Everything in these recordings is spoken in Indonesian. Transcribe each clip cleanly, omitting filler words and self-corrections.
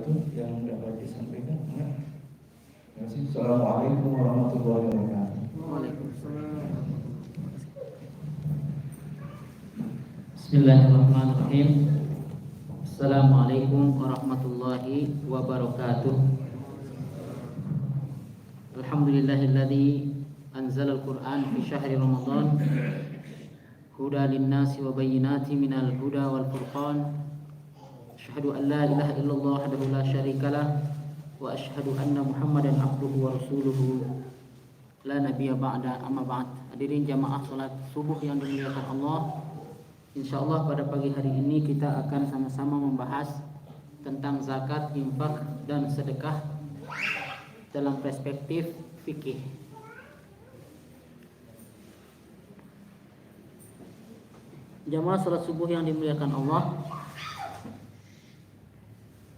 wabarakatuh yang dapat disampaikan. Terima kasih. Assalamualaikum warahmatullahi wabarakatuh. Waalaikumsalam. Bismillahirrahmanirrahim. Assalamualaikum warahmatullahi wabarakatuh. Alhamdulillahilladzi anzalal Qur'an fi syahri Ramadan huda lin-nasi wa bayyinatin minal huda wal furqan. Asyhadu an la ilaha illallah wahdahu la syarikalah wa asyhadu anna Muhammadan abduhu wa rasuluhu la nabiyya ba'da, amma ba'd. Hadirin jamaah salat subuh yang dimuliakan Allah. Insyaallah pada pagi hari ini kita akan sama-sama membahas tentang zakat, infak dan sedekah dalam perspektif fikih. Jamaah salat subuh yang dimuliakan Allah,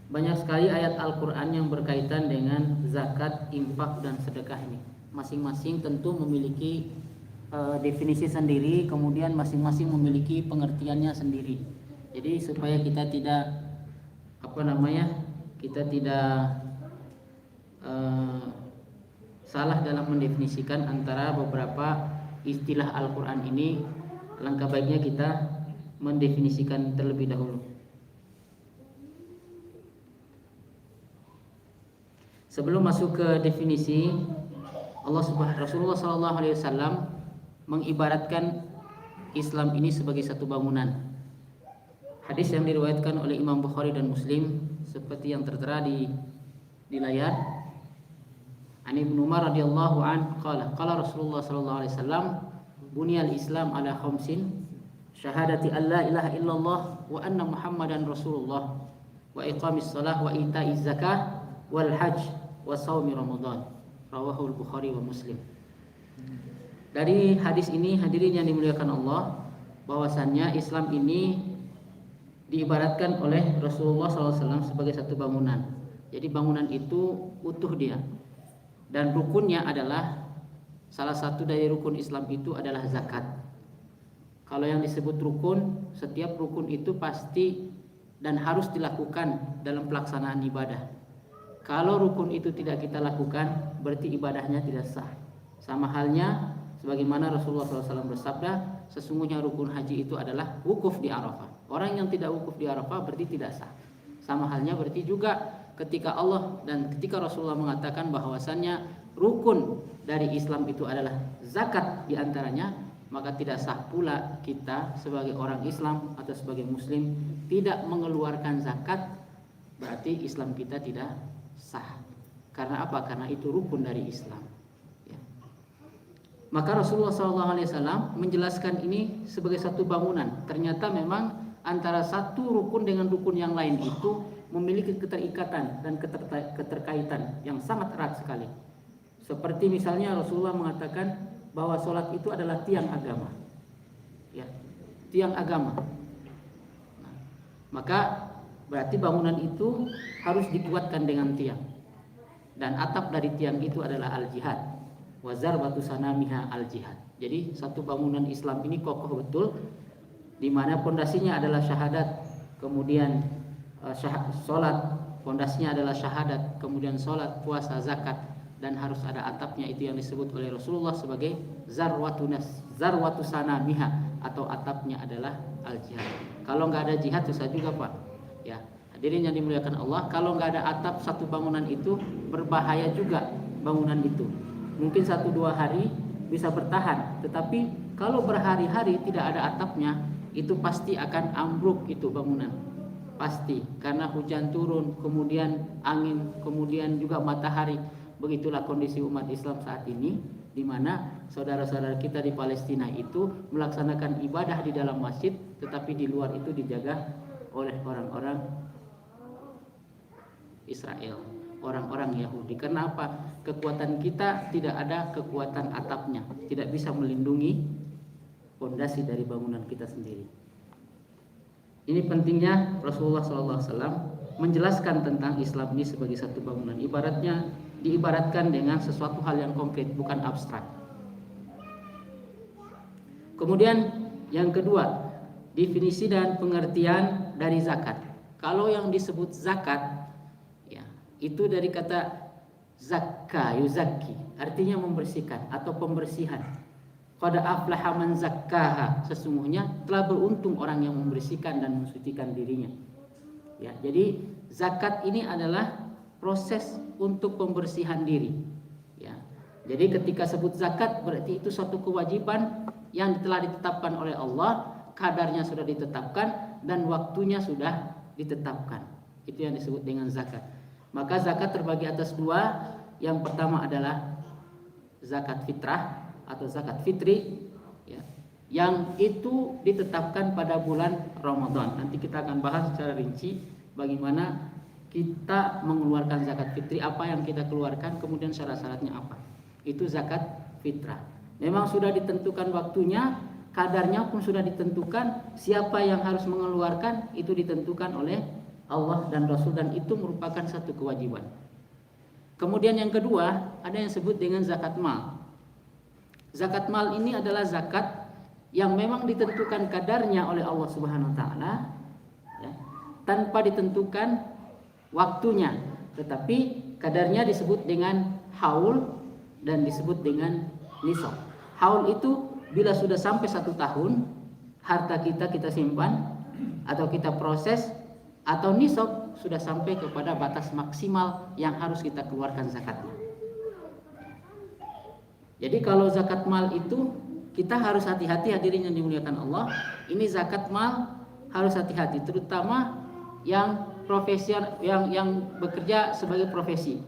banyak sekali ayat Al-Quran yang berkaitan dengan zakat, infak dan sedekah ini. Masing-masing tentu memiliki definisi sendiri, kemudian masing-masing memiliki pengertiannya sendiri. Jadi supaya kita tidak salah dalam mendefinisikan antara beberapa istilah Al-Quran ini, langkah baiknya kita mendefinisikan terlebih dahulu. Sebelum masuk ke definisi, Rasulullah SAW mengibaratkan Islam ini sebagai satu bangunan. Hadis yang diriwayatkan oleh Imam Bukhari dan Muslim seperti yang tertera di layar. An Ibnu Umar radhiyallahu an qala Rasulullah sallallahu alaihi wasallam buniyal Islam ala khamsin syahadati an la ilaha illallah wa anna Muhammadan Rasulullah wa iqamis shalah wa ita'iz zakah wal hajj wa shaumi Ramadan. Rawahul Bukhari wa Muslim. Dari hadis ini, hadirin yang dimuliakan Allah, bahwasannya Islam ini diibaratkan oleh Rasulullah SAW sebagai satu bangunan. Jadi bangunan itu utuh dia, dan rukunnya adalah, salah satu dari rukun Islam itu adalah zakat. Kalau yang disebut rukun, setiap rukun itu pasti dan harus dilakukan dalam pelaksanaan ibadah. Kalau rukun itu tidak kita lakukan, berarti ibadahnya tidak sah. Sama halnya sebagaimana Rasulullah SAW bersabda, sesungguhnya rukun haji itu adalah wukuf di Arafah. Orang yang tidak wukuf di Arafah berarti tidak sah. Sama halnya berarti juga ketika Allah dan ketika Rasulullah mengatakan bahwasannya rukun dari Islam itu adalah zakat diantaranya, maka tidak sah pula kita sebagai orang Islam atau sebagai Muslim tidak mengeluarkan zakat, berarti Islam kita tidak sah. Karena apa? Karena itu rukun dari Islam. Ya. Maka Rasulullah SAW menjelaskan ini sebagai satu bangunan. Ternyata memang antara satu rukun dengan rukun yang lain itu memiliki keterikatan dan keterkaitan yang sangat erat sekali. Seperti misalnya Rasulullah mengatakan bahwa sholat itu adalah tiang agama. Ya, tiang agama. Nah, maka berarti bangunan itu harus dikuatkan dengan tiang. Dan atap dari tiang itu adalah al-jihad. Wazar batu sanamiha al-jihad. Jadi satu bangunan Islam ini kokoh betul, di mana pondasinya adalah syahadat, kemudian sholat, pondasinya adalah syahadat, kemudian sholat, puasa, zakat, dan harus ada atapnya, itu yang disebut oleh Rasulullah sebagai zarwatu sanamiha, atau atapnya adalah al-jihad. Kalau nggak ada jihad susah juga Pak. Ya, hadirin yang dimuliakan Allah, kalau nggak ada atap satu bangunan itu berbahaya juga bangunan itu. Mungkin 1-2 hari bisa bertahan, tetapi kalau berhari-hari tidak ada atapnya, itu pasti akan ambruk itu bangunan. Pasti, karena hujan turun, kemudian angin, kemudian juga matahari. Begitulah kondisi umat Islam saat ini, di mana saudara-saudara kita di Palestina itu melaksanakan ibadah di dalam masjid, tetapi di luar itu dijaga oleh orang-orang Israel, orang-orang Yahudi. Karena apa? Kekuatan kita tidak ada kekuatan atapnya, tidak bisa melindungi pondasi dari bangunan kita sendiri. Ini pentingnya Rasulullah SAW menjelaskan tentang Islam ini sebagai satu bangunan. Ibaratnya diibaratkan dengan sesuatu hal yang konkret, bukan abstrak. Kemudian yang kedua, definisi dan pengertian dari zakat. Kalau yang disebut zakat Itu dari kata zakka, yuzakki, artinya membersihkan atau pembersihan. Qad aflaha man zakkaha, sesungguhnya telah beruntung orang yang membersihkan dan mensucikan dirinya. Ya, jadi zakat ini adalah proses untuk pembersihan diri. Ya. Jadi ketika sebut zakat berarti itu suatu kewajiban yang telah ditetapkan oleh Allah, kadarnya sudah ditetapkan dan waktunya sudah ditetapkan. Itu yang disebut dengan zakat. Maka zakat terbagi atas dua. Yang pertama adalah zakat fitrah atau zakat fitri, ya, yang itu ditetapkan pada bulan Ramadan. Nanti kita akan bahas secara rinci bagaimana kita mengeluarkan zakat fitri, apa yang kita keluarkan, kemudian syarat-syaratnya apa. Itu zakat fitrah. Memang sudah ditentukan waktunya, kadarnya pun sudah ditentukan, siapa yang harus mengeluarkan itu ditentukan oleh Allah dan Rasul, dan itu merupakan satu kewajiban. Kemudian yang kedua, ada yang disebut dengan zakat mal. Zakat mal ini adalah zakat yang memang ditentukan kadarnya oleh Allah Subhanahu wa taala, ya, tanpa ditentukan waktunya, tetapi kadarnya disebut dengan haul dan disebut dengan nisab. Haul itu bila sudah sampai 1 tahun, harta kita simpan atau kita proses, atau nisab sudah sampai kepada batas maksimal yang harus kita keluarkan zakatnya. Jadi kalau zakat mal itu kita harus hati-hati, hadirin yang dimuliakan Allah. Ini zakat mal harus hati-hati, terutama yang profesional, yang bekerja sebagai profesi,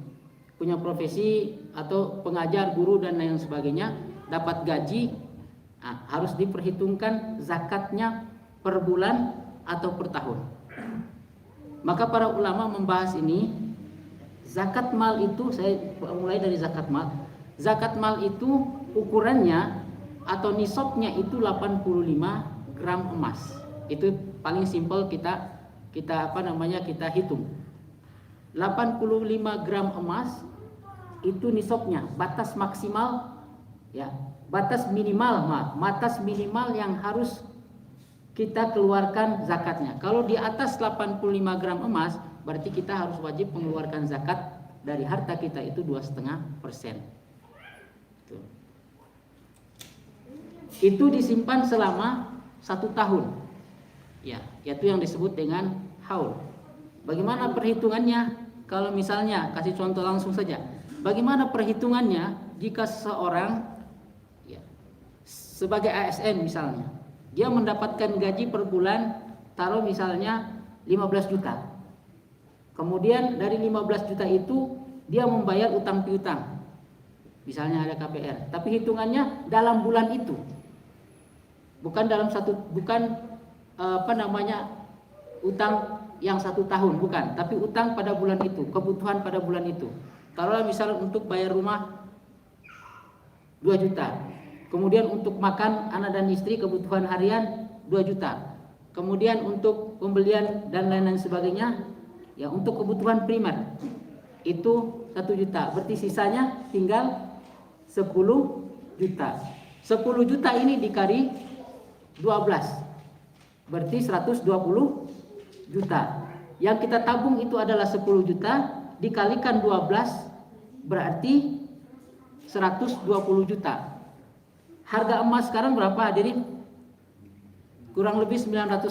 punya profesi atau pengajar, guru dan lain sebagainya, dapat gaji, harus diperhitungkan zakatnya per bulan atau per tahun. Maka para ulama membahas ini. Zakat mal itu, saya mulai dari zakat mal. Zakat mal itu ukurannya atau nisabnya itu 85 gram emas. Itu paling simpel kita hitung. 85 gram emas itu nisabnya, batas maksimal, ya, batas minimal yang harus kita keluarkan zakatnya. Kalau di atas 85 gram emas, berarti kita harus wajib mengeluarkan zakat dari harta kita itu 2,5%. Itu disimpan selama 1 tahun. Ya, yaitu yang disebut dengan haul. Bagaimana perhitungannya? Kalau misalnya, kasih contoh langsung saja. Bagaimana perhitungannya jika seseorang, ya, sebagai ASN misalnya, dia mendapatkan gaji per bulan, taruh misalnya 15 juta. Kemudian dari 15 juta itu dia membayar utang piutang. Misalnya ada KPR, tapi hitungannya dalam bulan itu. Bukan utang yang 1 tahun, bukan, tapi utang pada bulan itu, kebutuhan pada bulan itu. Taruhlah misalnya untuk bayar rumah 2 juta. Kemudian untuk makan anak dan istri kebutuhan harian 2 juta. Kemudian untuk pembelian dan lain-lain sebagainya, ya, untuk kebutuhan primer itu 1 juta. Berarti sisanya tinggal 10 juta. 10 juta ini dikali 12. Berarti 120 juta. Yang kita tabung itu adalah 10 juta dikalikan 12 berarti 120 juta. Harga emas sekarang berapa, hadirin? Kurang lebih 900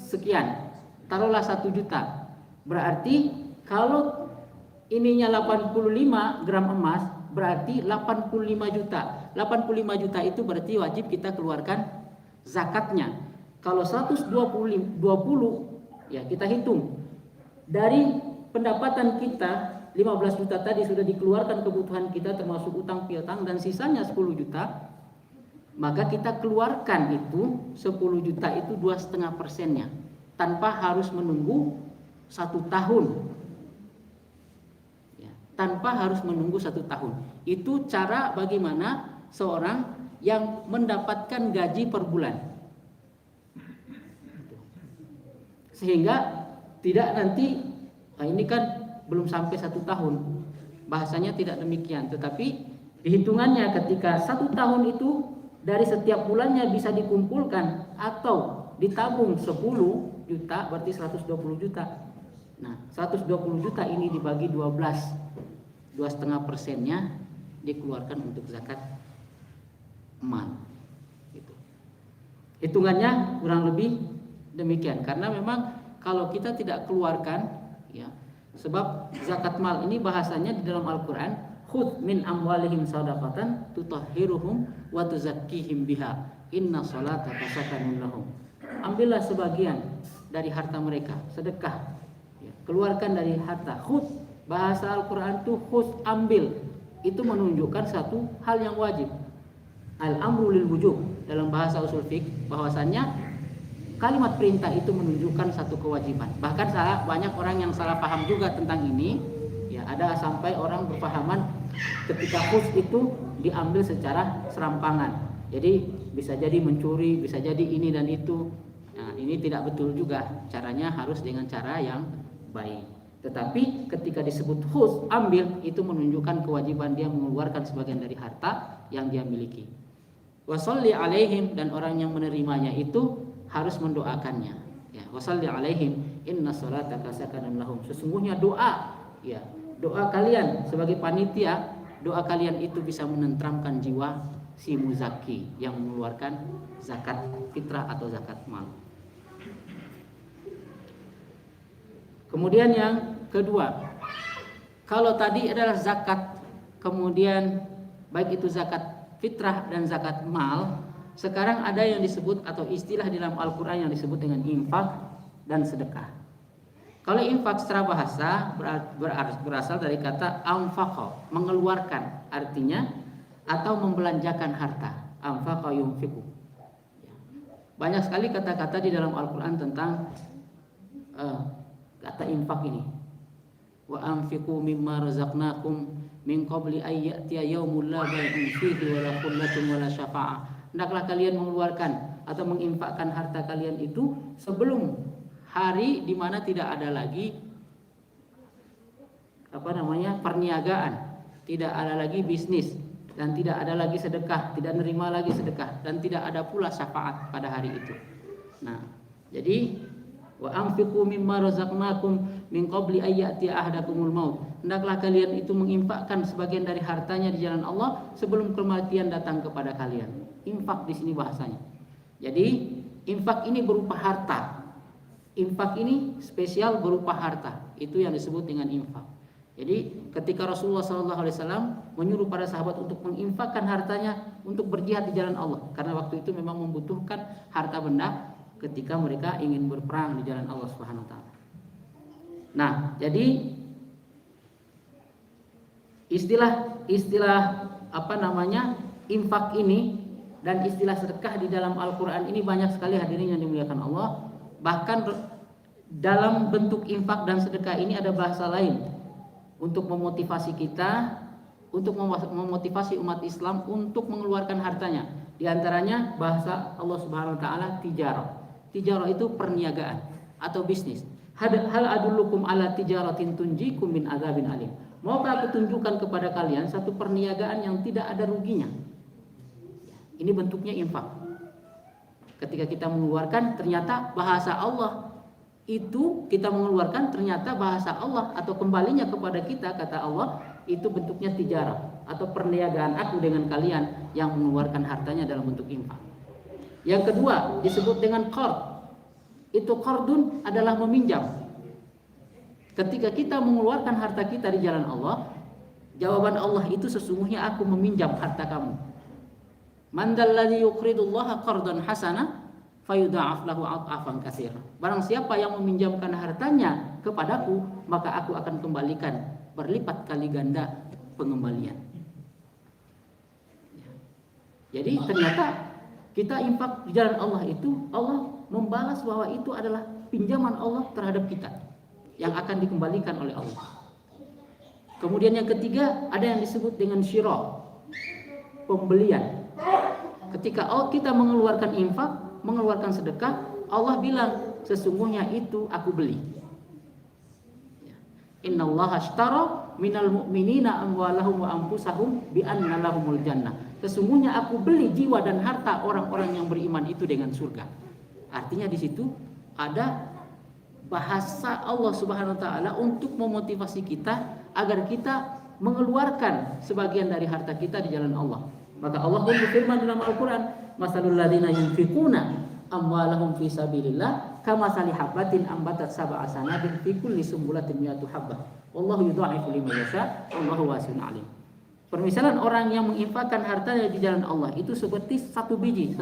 sekian. Taruhlah 1 juta. Berarti kalau ininya 85 gram emas, berarti 85 juta. 85 juta itu berarti wajib kita keluarkan zakatnya. Kalau 120, ya kita hitung. Dari pendapatan kita 15 juta tadi sudah dikeluarkan kebutuhan kita termasuk utang piutang dan sisanya 10 juta, maka kita keluarkan itu 10 juta itu 2,5%-nya tanpa harus menunggu 1 tahun. Ya, tanpa harus menunggu 1 tahun. Itu cara bagaimana seorang yang mendapatkan gaji per bulan. Sehingga tidak nanti, ini kan belum sampai 1 tahun, bahasanya tidak demikian, tetapi dihitungannya ketika 1 tahun itu dari setiap bulannya bisa dikumpulkan atau ditabung 10 juta berarti 120 juta. Nah, 120 juta ini dibagi 2,5%-nya dikeluarkan untuk zakat mal. Gitu. Hitungannya kurang lebih demikian. Karena memang kalau kita tidak keluarkan, ya, sebab zakat mal ini bahasanya di dalam Al-Quran, khudh min amwalihim shadaqatan tutahhiruhum wa tuzakkihim biha inna salataka sakanun lahum. Ambillah sebagian dari harta mereka, sedekah. Ya, keluarkan dari harta. Khudh, bahasa Al-Quran itu khudh, ambil. Itu menunjukkan satu hal yang wajib. Al-amru lil wujub dalam bahasa usul fiqh, bahwasannya kalimat perintah itu menunjukkan satu kewajiban. Bahkan banyak orang yang salah paham juga tentang ini. Ya, ada sampai orang berpahaman ketika khus itu diambil secara serampangan. Jadi bisa jadi mencuri, bisa jadi ini dan itu. Nah, ini tidak betul juga. Caranya harus dengan cara yang baik. Tetapi ketika disebut khus, ambil, itu menunjukkan kewajiban dia mengeluarkan sebagian dari harta yang dia miliki. Wasalli alaihim, dan orang yang menerimanya itu harus mendoakannya. Ya, wasalli alaihim inna salataka sakanun lahum. Sesungguhnya doa, ya, doa kalian sebagai panitia, doa kalian itu bisa menenteramkan jiwa si muzaki yang mengeluarkan zakat fitrah atau zakat mal. Kemudian yang kedua, kalau tadi adalah zakat, kemudian baik itu zakat fitrah dan zakat mal, sekarang ada yang disebut atau istilah di dalam Al-Quran yang disebut dengan infak dan sedekah. Kalau infak secara bahasa berasal dari kata anfaqa, mengeluarkan, artinya atau membelanjakan harta. Anfaqa yunfiqu. Banyak sekali kata-kata di dalam Al-Quran tentang kata infak ini. Wa anfiqu mimma razaqnakum min qabli ay ya'tiya yaumul la bai'un fihi wa la khullatun wa la syafa'ah. Hendaklah kalian mengeluarkan atau menginfakkan harta kalian itu sebelum hari di mana tidak ada lagi perniagaan, tidak ada lagi bisnis, dan tidak ada lagi sedekah, tidak nerima lagi sedekah, dan tidak ada pula syafaat pada hari itu. Nah, jadi wa anfiqu mimma razaqnakum min qabli ay ya'tiya ahadakumul maut. Hendaklah kalian itu menginfakkan sebagian dari hartanya di jalan Allah sebelum kematian datang kepada kalian. Infak di sini bahasanya. Jadi infak ini berupa harta. Infak ini spesial berupa harta. Itu yang disebut dengan infak. Jadi ketika Rasulullah SAW menyuruh para sahabat untuk menginfakkan hartanya untuk berjihad di jalan Allah, karena waktu itu memang membutuhkan harta benda ketika mereka ingin berperang di jalan Allah Subhanahu wa taala. Nah, jadi istilah infak ini dan istilah sedekah di dalam Al-Qur'an ini banyak sekali hadirin yang dimuliakan Allah. Bahkan dalam bentuk infak dan sedekah ini ada bahasa lain untuk memotivasi kita, untuk memotivasi umat Islam untuk mengeluarkan hartanya. Di antaranya bahasa Allah Subhanahu wa taala tijarah. Tijarah itu perniagaan atau bisnis. Hal adullukum ala tijaratin tunjikum min adzabin alim. Maukah aku tunjukkan kepada kalian satu perniagaan yang tidak ada ruginya? Ini bentuknya infak. Ketika kita mengeluarkan, ternyata bahasa Allah itu kita mengeluarkan, ternyata bahasa Allah atau kembalinya kepada kita, kata Allah, itu bentuknya tijarah atau perniagaan aku dengan kalian yang mengeluarkan hartanya dalam bentuk infak. Yang kedua disebut dengan qard. Itu qardun adalah meminjam. Ketika kita mengeluarkan harta kita di jalan Allah, jawaban Allah itu sesungguhnya aku meminjam harta kamu. Man dalladzi yuqridullaha qardan hasana fayudha'af lahu adhafan katsira. Barang siapa yang meminjamkan hartanya kepadaku, maka aku akan kembalikan berlipat kali ganda pengembalian. Jadi ternyata kita infak di jalan Allah itu, Allah membalas bahwa itu adalah pinjaman Allah terhadap kita yang akan dikembalikan oleh Allah. Kemudian yang ketiga ada yang disebut dengan syira, pembelian. Ketika kita mengeluarkan infak, mengeluarkan sedekah, Allah bilang sesungguhnya itu aku beli. Innallaha ashtara minal mu'minina amwalahum wa anfusahum bi anna lahumul jannah. Sesungguhnya aku beli jiwa dan harta orang-orang yang beriman itu dengan surga. Artinya di situ ada bahasa Allah Subhanahu wa taala untuk memotivasi kita agar kita mengeluarkan sebagian dari harta kita di jalan Allah. Maka Allah pun berfirman dalam Al-Qur'an, "Masalul ladzina yunfiquna amwalahum fi sabilillah kamathali habatin ambatat sab'a sanabil fi kulli sumbulatin mi'atu habbah. Wallahu yudha'ifu liman yasha, wallahu wasi'un 'alim." Permisalan orang yang menginfakkan hartanya di jalan Allah itu seperti satu biji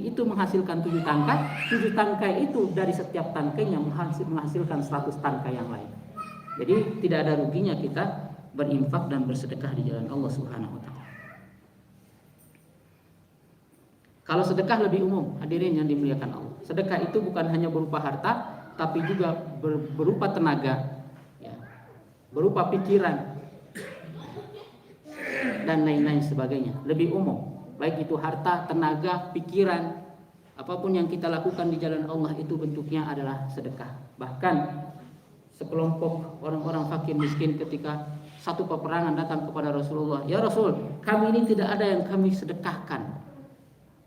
itu menghasilkan 7 tangkai, 7 tangkai itu dari setiap tangkainya menghasilkan 100 tangkai yang lain. Jadi tidak ada ruginya kita berinfak dan bersedekah di jalan Allah Subhanahu wa taala. Kalau sedekah lebih umum, hadirin yang dimuliakan Allah. Sedekah itu bukan hanya berupa harta, tapi juga berupa tenaga, ya, berupa pikiran, dan lain-lain sebagainya. Lebih umum, baik itu harta, tenaga, pikiran, apapun yang kita lakukan di jalan Allah itu bentuknya adalah sedekah. Bahkan sekelompok orang-orang fakir miskin ketika satu peperangan datang kepada Rasulullah, "Ya Rasul, kami ini tidak ada yang kami sedekahkan.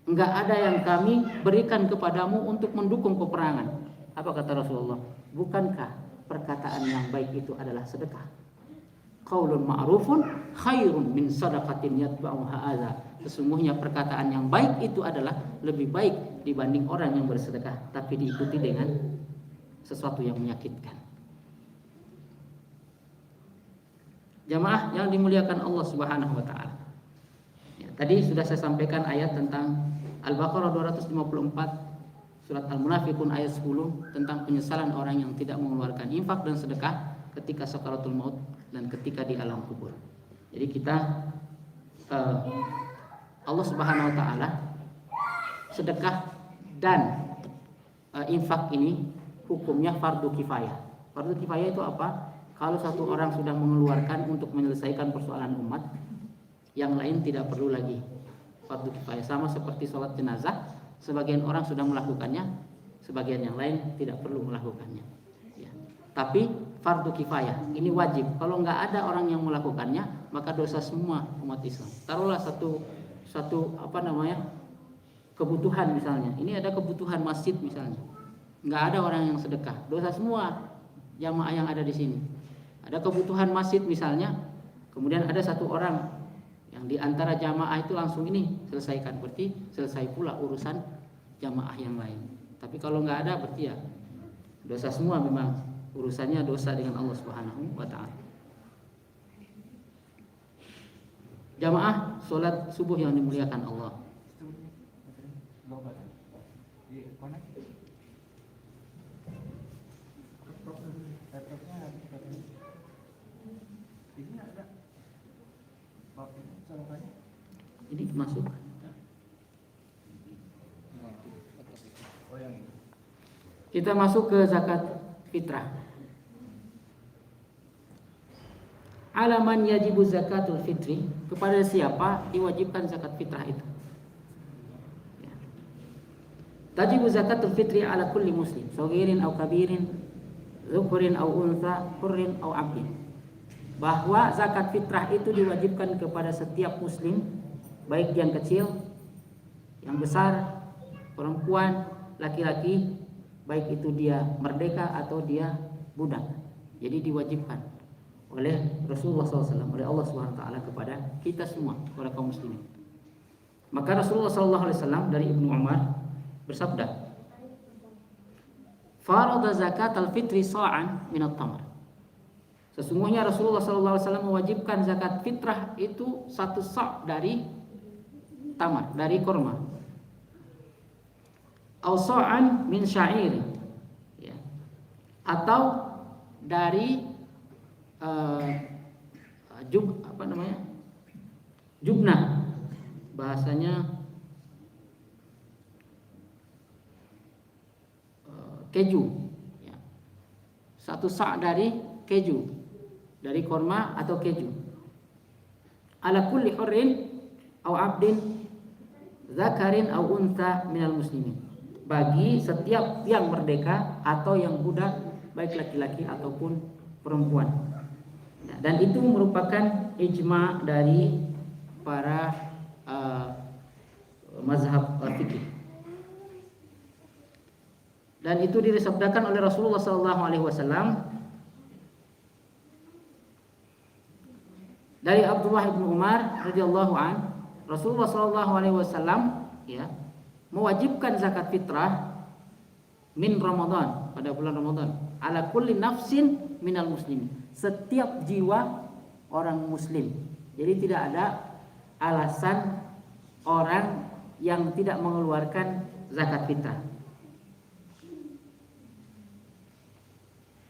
Enggak ada yang kami berikan kepadamu untuk mendukung peperangan." Apa kata Rasulullah? "Bukankah perkataan yang baik itu adalah sedekah? Qaulun ma'rufun khairun min sadaqatin yatba'uha adza." Sesungguhnya perkataan yang baik itu adalah lebih baik dibanding orang yang bersedekah tapi diikuti dengan sesuatu yang menyakitkan. Jamaah yang dimuliakan Allah Subhanahu wa taala. Ya, tadi sudah saya sampaikan ayat tentang Al-Baqarah 254, surat Al-Munafiqun ayat 10 tentang penyesalan orang yang tidak mengeluarkan infak dan sedekah ketika sakaratul maut dan ketika di alam kubur. Jadi kita Allah Subhanahu wa taala sedekah dan infak ini hukumnya fardu kifayah. Fardu kifayah itu apa? Kalau satu orang sudah mengeluarkan untuk menyelesaikan persoalan umat, yang lain tidak perlu lagi fardu kifayah. Sama seperti sholat jenazah, sebagian orang sudah melakukannya, sebagian yang lain tidak perlu melakukannya. Ya. Tapi fardu kifayah ini wajib. Kalau nggak ada orang yang melakukannya, maka dosa semua umat Islam. Taruhlah satu kebutuhan misalnya. Ini ada kebutuhan masjid misalnya, nggak ada orang yang sedekah, dosa semua jamaah yang ada di sini. Ada kebutuhan masjid misalnya, kemudian ada satu orang yang di antara jamaah itu langsung ini selesaikan, berarti selesai pula urusan jamaah yang lain. Tapi kalau nggak ada, berarti ya dosa semua, memang urusannya dosa dengan Allah Subhanahu wa taala. Jamaah sholat subuh yang dimuliakan Allah. Ini masuk. Kita masuk ke zakat fitrah. Alaman yajibu zakatul fitri, kepada siapa diwajibkan zakat fitrah itu. Tajibu zakatul fitri ala kulli muslim, saghirin aw kabirin, dzukurin aw untha, hurrin aw 'abdin. Bahwa zakat fitrah itu diwajibkan kepada setiap muslim, baik yang kecil, yang besar, perempuan, laki-laki, baik itu dia merdeka atau dia budak. Jadi diwajibkan oleh Rasulullah SAW, oleh Allah SWT kepada kita semua, kepada kaum muslimin. Maka Rasulullah SAW dari Ibnu Umar bersabda, "Farada zakat al-fitri sa'an min at-tamr." Sesungguhnya Rasulullah SAW mewajibkan zakat fitrah itu 1 sa' dari tamar, dari korma. Aw sa'an min sya'ir, ya. Atau dari jubnah, bahasanya keju, ya. 1 sa' dari keju, dari korma atau keju. Ala kulli hurrin aw 'abdin zakarin aw untha minal muslimin, bagi setiap yang merdeka atau yang budak, baik laki-laki ataupun perempuan. Dan itu merupakan ijma' dari para mazhab fikih. dan itu disabdakan oleh Rasulullah SAW dari Abdullah bin Umar radhiyallahu an. Rasulullah SAW ya mewajibkan zakat fitrah min Ramadan, pada bulan Ramadan, ala kulli nafsin minal muslimin, setiap jiwa orang muslim. Jadi tidak ada alasan orang yang tidak mengeluarkan zakat fitrah.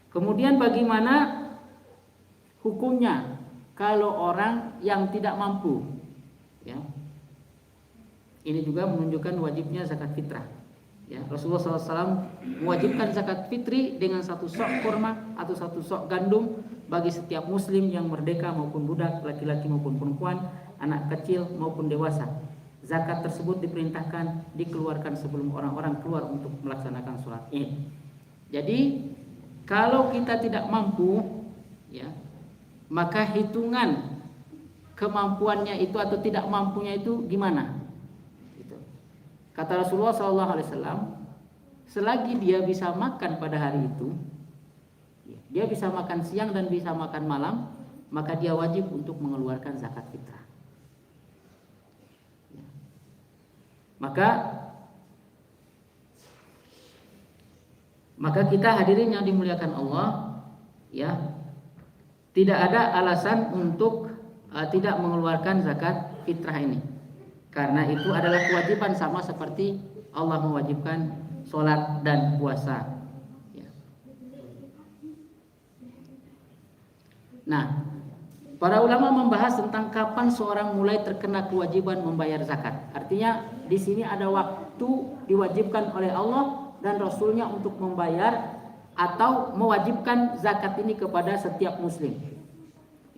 Kemudian bagaimana hukumnya kalau orang yang tidak mampu? Ya. Ini juga menunjukkan wajibnya zakat fitrah. Ya, Rasulullah SAW mewajibkan zakat fitri dengan satu sok kurma atau satu sok gandum bagi setiap muslim yang merdeka maupun budak, laki-laki maupun perempuan, anak kecil maupun dewasa. Zakat tersebut diperintahkan dikeluarkan sebelum orang-orang keluar untuk melaksanakan sholat Id. Jadi kalau kita tidak mampu, ya, maka hitungan kemampuannya itu atau tidak mampunya itu gimana? Gitu. Kata Rasulullah SAW, selagi dia bisa makan pada hari itu, dia bisa makan siang dan bisa makan malam, maka dia wajib untuk mengeluarkan zakat fitrah. Ya. Maka kita hadirin yang dimuliakan Allah, ya, tidak ada alasan untuk tidak mengeluarkan zakat fitrah ini, karena itu adalah kewajiban sama seperti Allah mewajibkan sholat dan puasa. Ya. Nah, para ulama membahas tentang kapan seorang mulai terkena kewajiban membayar zakat. Artinya di sini ada waktu diwajibkan oleh Allah dan Rasulnya untuk membayar atau mewajibkan zakat ini kepada setiap muslim.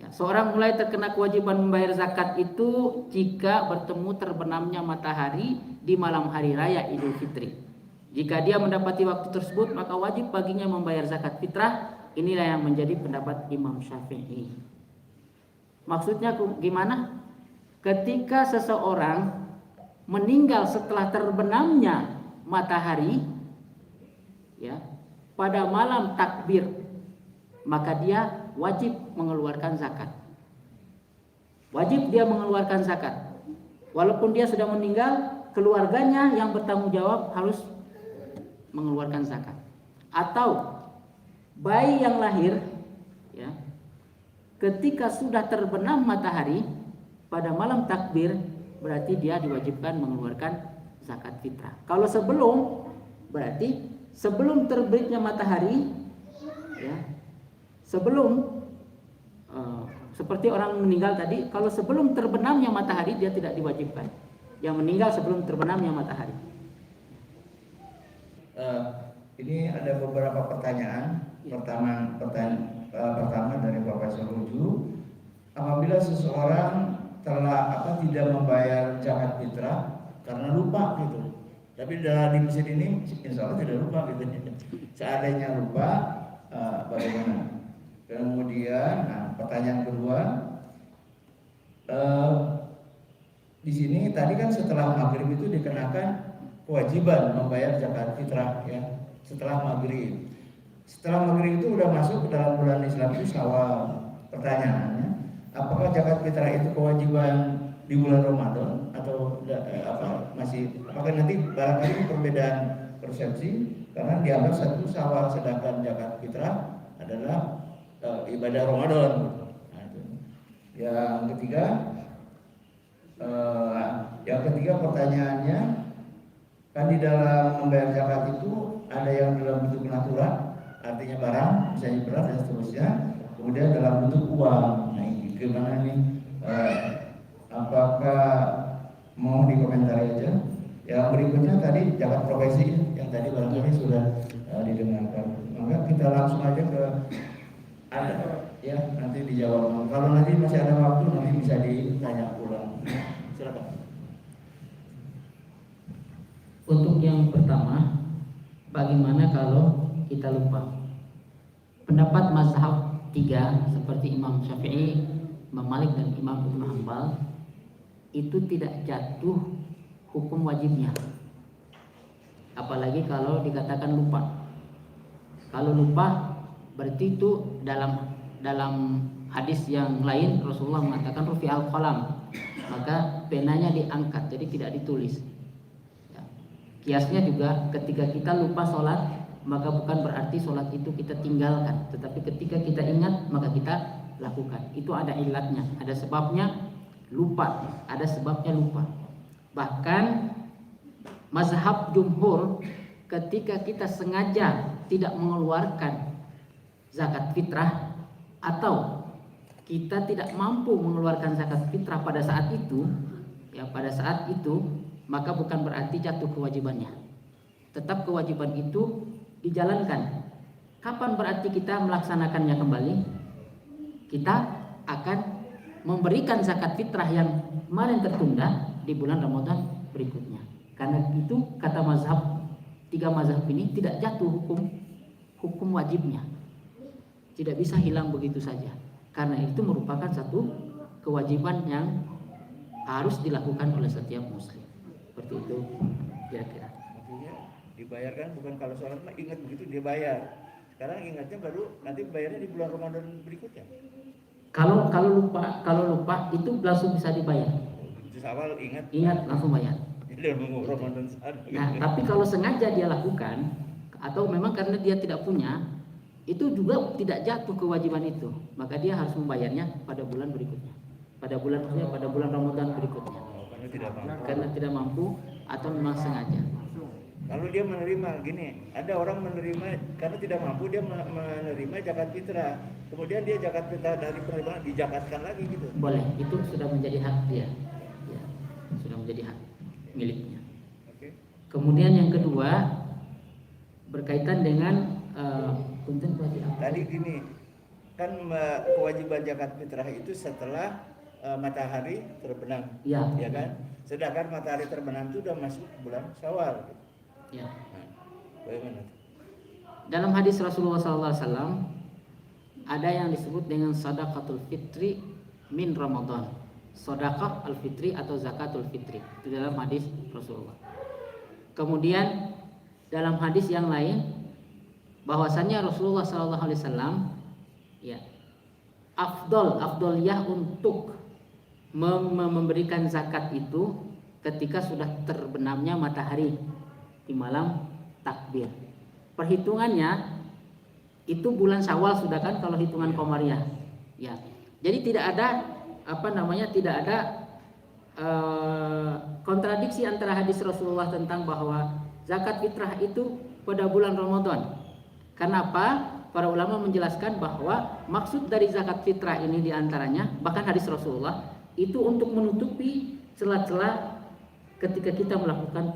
Ya, seorang mulai terkena kewajiban membayar zakat itu jika bertemu terbenamnya matahari di malam hari raya Idul Fitri. Jika dia mendapati waktu tersebut, maka wajib baginya membayar zakat fitrah. Inilah yang menjadi pendapat Imam Syafi'i. Maksudnya gimana? Ketika seseorang meninggal setelah terbenamnya matahari, ya, pada malam takbir, maka dia wajib mengeluarkan zakat. Wajib dia mengeluarkan zakat. Walaupun dia sudah meninggal, keluarganya yang bertanggung jawab harus mengeluarkan zakat. Atau bayi yang lahir, ya, ketika sudah terbenam matahari pada malam takbir, berarti dia diwajibkan mengeluarkan zakat fitrah. Kalau sebelum, berarti sebelum terbitnya matahari, ya, sebelum seperti orang meninggal tadi, kalau sebelum terbenamnya matahari dia tidak diwajibkan. Yang meninggal sebelum terbenamnya matahari. Ini ada beberapa pertanyaan. Pertama dari Bapak Saruju, apabila seseorang tidak membayar zakat fitrah karena lupa gitu. Tapi di masjid ini insya Allah tidak lupa gitu. Seandainya lupa, bagaimana? Kemudian, pertanyaan kedua, di sini tadi kan setelah maghrib itu dikenakan kewajiban membayar zakat fitrah, ya, setelah maghrib. Setelah maghrib itu udah masuk ke dalam bulan Islam itu Syawal. Pertanyaannya, apakah zakat fitrah itu kewajiban di bulan Ramadan atau masih? Apakah nanti barangkali perbedaan persepsi karena dianggap satu Syawal sedangkan zakat fitrah adalah ibadah Ramadan. Nah, itu. Yang ketiga pertanyaannya, kan di dalam membayar zakat itu ada yang dalam bentuk natural, artinya barang, misalnya beras dan seterusnya, kemudian dalam bentuk uang. Nah, ini gimana nih? Apakah mau dikomentari aja? Yang berikutnya tadi zakat profesi yang tadi barangkali sudah didengarkan. Maka kita langsung aja ke ya, nanti dijawab. Kalau nanti masih ada waktu nanti bisa ditanya ulang. Silakan. Untuk yang pertama, bagaimana kalau kita lupa? Pendapat mazhab 3 seperti Imam Syafi'i, Imam Malik dan Imam Ibnu Hanbal itu tidak jatuh hukum wajibnya. apalagi kalau dikatakan lupa. Kalau lupa berarti itu dalam hadis yang lain Rasulullah mengatakan rufi'al qalam, maka penanya diangkat, jadi tidak ditulis. Ya. Kiasnya juga ketika kita lupa sholat, maka bukan berarti sholat itu kita tinggalkan, tetapi ketika kita ingat maka kita lakukan. Itu ada ilatnya, ada sebabnya lupa, ada sebabnya lupa. Bahkan mazhab jumhur, ketika kita sengaja tidak mengeluarkan zakat fitrah atau kita tidak mampu mengeluarkan zakat fitrah pada saat itu, ya pada saat itu, maka bukan berarti jatuh kewajibannya. Tetap kewajiban itu dijalankan. Kapan berarti kita melaksanakannya kembali? Kita akan memberikan zakat fitrah yang kemarin tertunda di bulan Ramadan berikutnya. Karena itu kata mazhab, 3 mazhab ini tidak jatuh hukum wajibnya, tidak bisa hilang begitu saja, karena itu merupakan satu kewajiban yang harus dilakukan oleh setiap muslim. Seperti itu kira-kira. Artinya dibayarkan bukan kalau sholat mah ingat begitu dia bayar. Sekarang ingatnya baru nanti bayarnya di bulan Ramadan berikutnya. Kalau lupa itu langsung bisa dibayar. Terus awal ingat Langsung bayar. dia mau Ramadan saat. Nah, tapi kalau sengaja dia lakukan atau memang karena dia tidak punya, itu juga tidak jatuh kewajiban itu, maka dia harus membayarnya pada bulan berikutnya, pada bulan Ramadan berikutnya. Karena tidak mampu atau memang sengaja. Kalau dia menerima gini, ada orang menerima karena tidak mampu, dia menerima zakat fitrah, kemudian dia zakat fitrah dari penerimaan dijakatkan lagi gitu. Boleh, itu sudah menjadi hak dia, ya, sudah menjadi hak miliknya. Oke. Kemudian yang kedua berkaitan dengan tadi gini, kan kewajiban zakat fitrah itu setelah matahari terbenam, ya kan? Sedangkan matahari terbenam itu sudah masuk bulan Syawal. Ya. Nah, bagaimana? Dalam hadis Rasulullah SAW ada yang disebut dengan sadaqatul fitri min Ramadan. Sedekah al-fitri atau zakatul fitri, itu dalam hadis Rasulullah. Kemudian dalam hadis yang lain bahwasannya Rasulullah SAW ya afdoliyah untuk memberikan zakat itu ketika sudah terbenamnya matahari di malam takbir. Perhitungannya itu bulan Syawal sudah kan kalau hitungan Komariah. Ya. Jadi tidak ada tidak ada kontradiksi antara hadis Rasulullah tentang bahwa zakat fitrah itu pada bulan Ramadan. Karena apa? Para ulama menjelaskan bahwa maksud dari zakat fitrah ini diantaranya, bahkan hadis Rasulullah itu untuk menutupi celah-celah ketika kita melakukan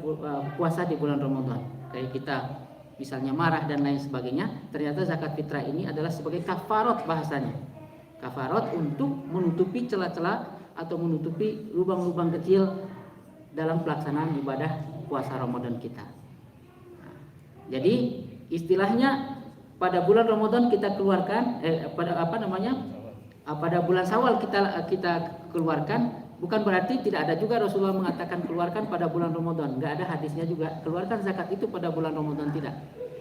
puasa di bulan Ramadan. Kayak kita misalnya marah dan lain sebagainya, ternyata zakat fitrah ini adalah sebagai kafarat bahasanya. Kafarat untuk menutupi celah-celah atau menutupi lubang-lubang kecil dalam pelaksanaan ibadah puasa Ramadan kita. Nah, jadi istilahnya pada bulan Ramadan kita keluarkan pada bulan Syawal kita keluarkan, bukan berarti tidak ada juga Rasulullah mengatakan keluarkan pada bulan Ramadan. Enggak ada hadisnya juga keluarkan zakat itu pada bulan Ramadan, tidak.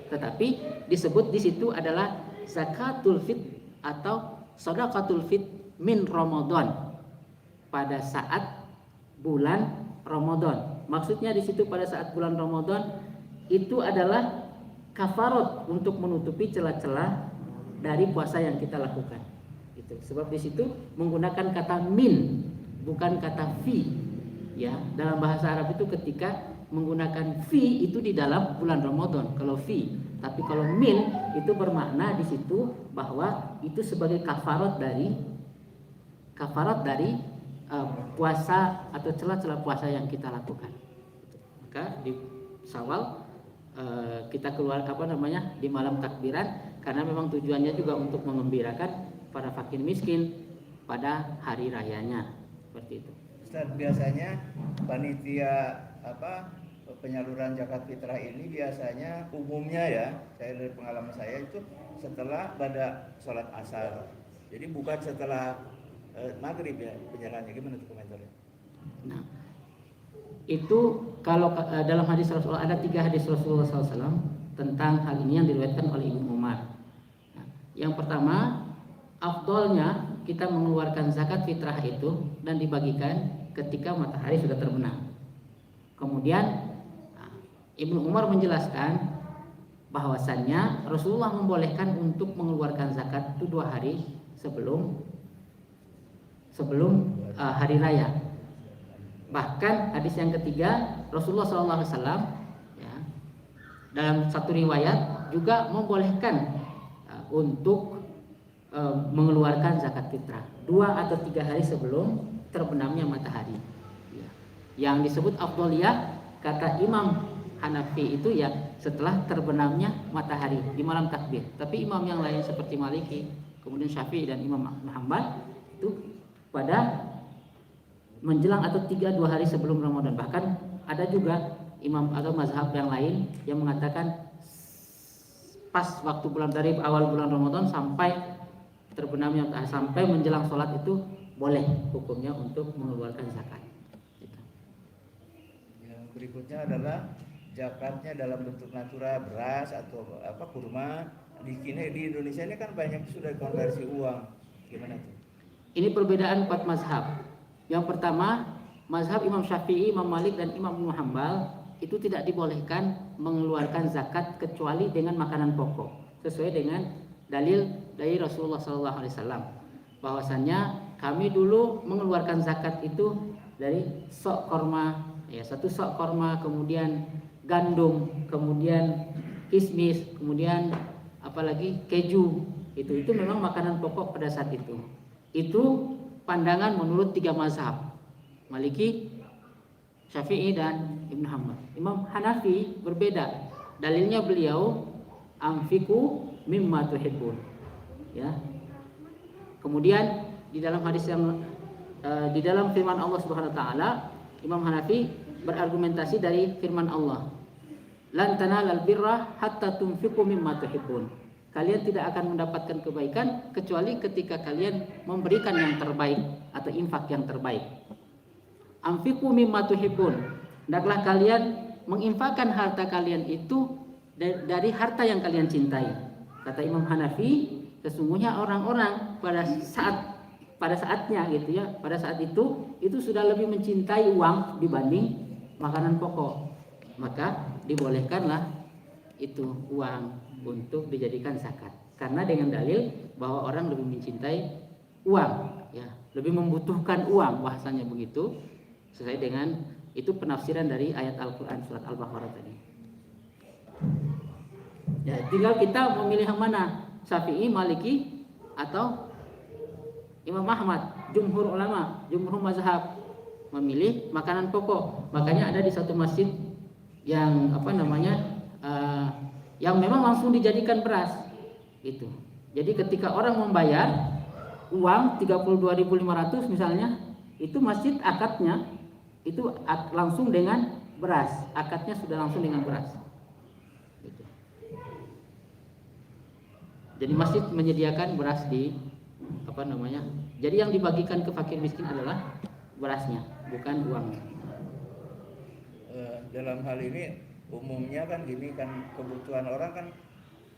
Tetapi disebut di situ adalah zakatul fit atau shadaqatul fit min Ramadan, pada saat bulan Ramadan. Maksudnya di situ pada saat bulan Ramadan itu adalah kafarat untuk menutupi celah-celah dari puasa yang kita lakukan. Itu sebab di situ menggunakan kata min, bukan kata fi. Ya, dalam bahasa Arab itu ketika menggunakan fi itu di dalam bulan Ramadan kalau fi. Tapi kalau min itu bermakna di situ bahwa itu sebagai kafarat dari puasa atau celah-celah puasa yang kita lakukan. Maka di Syawal kita keluar di malam takbiran, karena memang tujuannya juga untuk mengembirakan para fakir miskin pada hari rayanya, seperti itu. Ustaz, biasanya panitia penyaluran zakat fitrah ini biasanya umumnya ya, saya dari pengalaman saya itu setelah pada sholat asar. Jadi bukan setelah maghrib ya penyalurannya. Gimana tuh komentarnya? Nah, Itu kalau dalam hadis Rasulullah ada 3 hadis Rasulullah SAW tentang hal ini yang diriwayatkan oleh Ibnu Umar. Nah, yang pertama, afdolnya kita mengeluarkan zakat fitrah itu dan dibagikan ketika matahari sudah terbenam. Kemudian Ibnu Umar menjelaskan bahwasannya Rasulullah membolehkan untuk mengeluarkan zakat itu 2 hari sebelum hari raya. Bahkan hadis yang ketiga, Rasulullah SAW ya, dalam satu riwayat juga membolehkan untuk mengeluarkan zakat fitrah 2 atau 3 hari sebelum terbenamnya matahari. Ya. Yang disebut afdoliyah kata Imam Hanafi itu ya setelah terbenamnya matahari di malam takbir. Tapi imam yang lain seperti Maliki, kemudian Syafi'i dan Imam Hanbal itu pada menjelang atau 3-2 hari sebelum Ramadan. Bahkan ada juga imam atau mazhab yang lain yang mengatakan pas waktu dari awal bulan Ramadan sampai terbenamnya sampai menjelang sholat itu boleh hukumnya untuk mengeluarkan zakat. Yang berikutnya adalah zakatnya dalam bentuk natura, beras atau kurma. Di Indonesia ini kan banyak sudah konversi uang. Gimana tuh? Ini perbedaan 4 mazhab. Yang pertama, mazhab Imam Syafi'i, Imam Malik dan Imam Ibnu Hanbal itu tidak dibolehkan mengeluarkan zakat kecuali dengan makanan pokok, sesuai dengan dalil dari Rasulullah SAW. Bahwasannya kami dulu mengeluarkan zakat itu dari sok korma, ya 1 sok korma, kemudian gandum, kemudian kismis, kemudian apalagi keju. Itu memang makanan pokok pada saat itu. Itu pandangan menurut 3 mazhab, Maliki, Syafi'i dan Ibnu Hanbal. Imam Hanafi berbeda. Dalilnya beliau amfiku mimma tuhibbun. Ya. Kemudian di dalam hadis yang di dalam firman Allah Subhanahu wa taala, Imam Hanafi berargumentasi dari firman Allah. Lan tanalal birra hatta tunfiqu mimma tuhibbun. Kalian tidak akan mendapatkan kebaikan kecuali ketika kalian memberikan yang terbaik atau infak yang terbaik. Anfiqu mimma tuhibbun. Hendaklah kalian menginfakkan harta kalian itu dari harta yang kalian cintai. Kata Imam Hanafi, sesungguhnya orang-orang pada saatnya gitu ya, pada saat itu sudah lebih mencintai uang dibanding makanan pokok. Maka dibolehkanlah itu uang untuk dijadikan zakat, karena dengan dalil bahwa orang lebih mencintai uang, ya, lebih membutuhkan uang, bahasanya begitu, sesuai dengan itu penafsiran dari ayat Al-Quran surat Al-Baqarah tadi. Ya, tinggal kita memilih yang mana, Syafi'i, Maliki, atau Imam Ahmad. Jumhur ulama, jumhur mazhab memilih makanan pokok. Makanya ada di satu masjid yang yang memang langsung dijadikan beras gitu. Jadi ketika orang membayar uang 32.500 misalnya, itu masjid akadnya itu langsung dengan beras, akadnya sudah langsung dengan beras gitu. Jadi masjid menyediakan beras jadi yang dibagikan ke fakir miskin adalah berasnya, bukan uangnya. Dalam hal ini umumnya kan gini kan, kebutuhan orang kan